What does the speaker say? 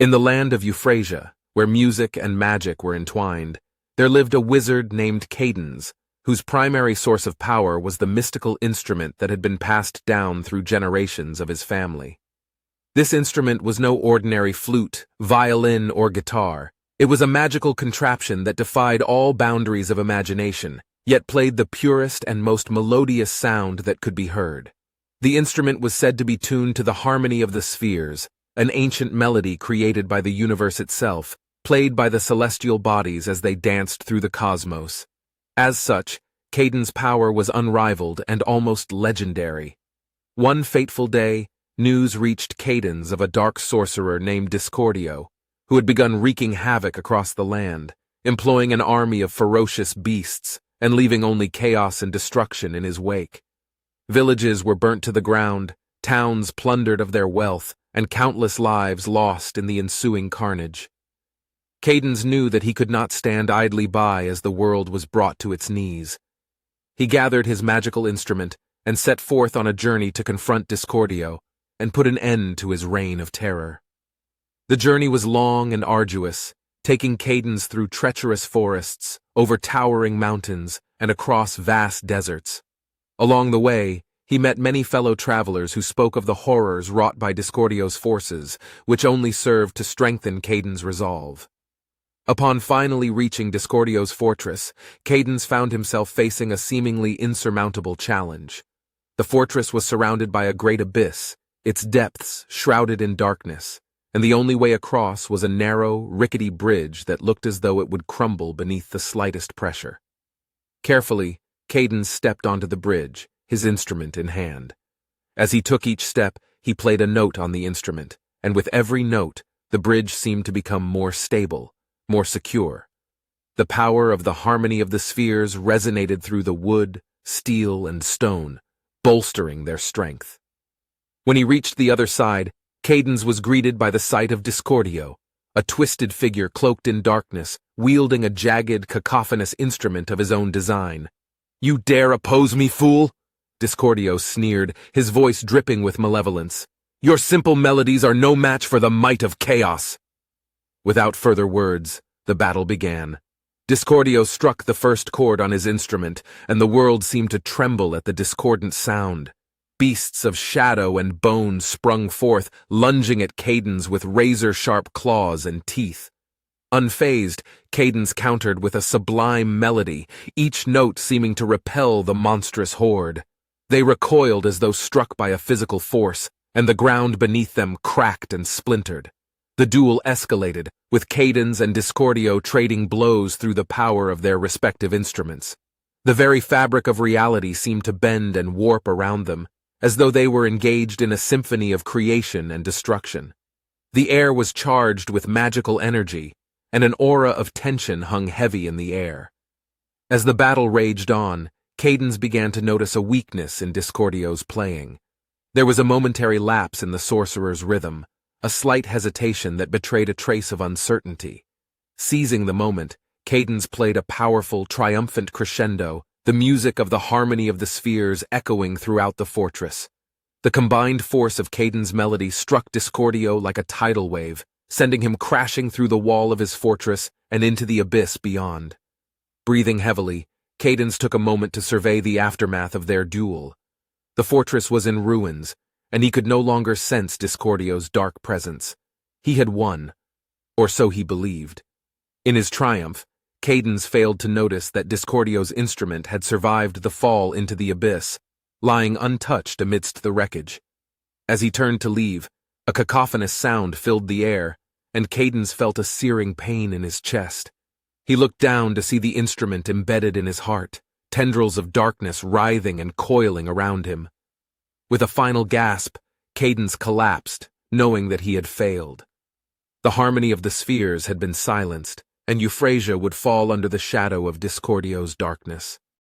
In the land of Euphrasia, where music and magic were entwined, there lived a wizard named Cadens, whose primary source of power was the mystical instrument that had been passed down through generations of his family. This instrument was no ordinary flute, violin, or guitar. It was a magical contraption that defied all boundaries of imagination, yet played the purest and most melodious sound that could be heard. The instrument was said to be tuned to the harmony of the spheres, an ancient melody created by the universe itself, played by the celestial bodies as they danced through the cosmos. As such, Cadens' power was unrivaled and almost legendary. One fateful day, news reached Cadens of a dark sorcerer named Discordio, who had begun wreaking havoc across the land, employing an army of ferocious beasts and leaving only chaos and destruction in his wake. Villages were burnt to the ground, towns plundered of their wealth, and countless lives lost in the ensuing carnage. Cadens knew that he could not stand idly by as the world was brought to its knees. He gathered his magical instrument and set forth on a journey to confront Discordio and put an end to his reign of terror. The journey was long and arduous, taking Cadens through treacherous forests, over towering mountains, and across vast deserts. Along the way, he met many fellow travelers who spoke of the horrors wrought by Discordio's forces, which only served to strengthen Cadens' resolve. Upon finally reaching Discordio's fortress, Cadens found himself facing a seemingly insurmountable challenge. The fortress was surrounded by a great abyss, its depths shrouded in darkness, and the only way across was a narrow, rickety bridge that looked as though it would crumble beneath the slightest pressure. Carefully, Cadens stepped onto the bridge, his instrument in hand. As he took each step, he played a note on the instrument, and with every note, the bridge seemed to become more stable, more secure. The power of the harmony of the spheres resonated through the wood, steel, and stone, bolstering their strength. When he reached the other side, Cadens was greeted by the sight of Discordio, a twisted figure cloaked in darkness, wielding a jagged, cacophonous instrument of his own design. "You dare oppose me, fool?" Discordio sneered, his voice dripping with malevolence. "Your simple melodies are no match for the might of chaos." Without further words, the battle began. Discordio struck the first chord on his instrument, and the world seemed to tremble at the discordant sound. Beasts of shadow and bone sprung forth, lunging at Cadens with razor-sharp claws and teeth. Unfazed, Cadens countered with a sublime melody, each note seeming to repel the monstrous horde. They recoiled as though struck by a physical force, and the ground beneath them cracked and splintered. The duel escalated, with Cadens and Discordio trading blows through the power of their respective instruments. The very fabric of reality seemed to bend and warp around them, as though they were engaged in a symphony of creation and destruction. The air was charged with magical energy, and an aura of tension hung heavy in the air. As the battle raged on, Cadens began to notice a weakness in Discordio's playing. There was a momentary lapse in the sorcerer's rhythm, a slight hesitation that betrayed a trace of uncertainty. Seizing the moment, Cadens played a powerful, triumphant crescendo, the music of the harmony of the spheres echoing throughout the fortress. The combined force of Cadens' melody struck Discordio like a tidal wave, sending him crashing through the wall of his fortress and into the abyss beyond. Breathing heavily, Cadens took a moment to survey the aftermath of their duel. The fortress was in ruins, and he could no longer sense Discordio's dark presence. He had won, or so he believed. In his triumph, Cadens failed to notice that Discordio's instrument had survived the fall into the abyss, lying untouched amidst the wreckage. As he turned to leave, a cacophonous sound filled the air, and Cadens felt a searing pain in his chest. He looked down to see the instrument embedded in his heart, tendrils of darkness writhing and coiling around him. With a final gasp, Cadens collapsed, knowing that he had failed. The harmony of the spheres had been silenced, and Euphrasia would fall under the shadow of Discordio's darkness.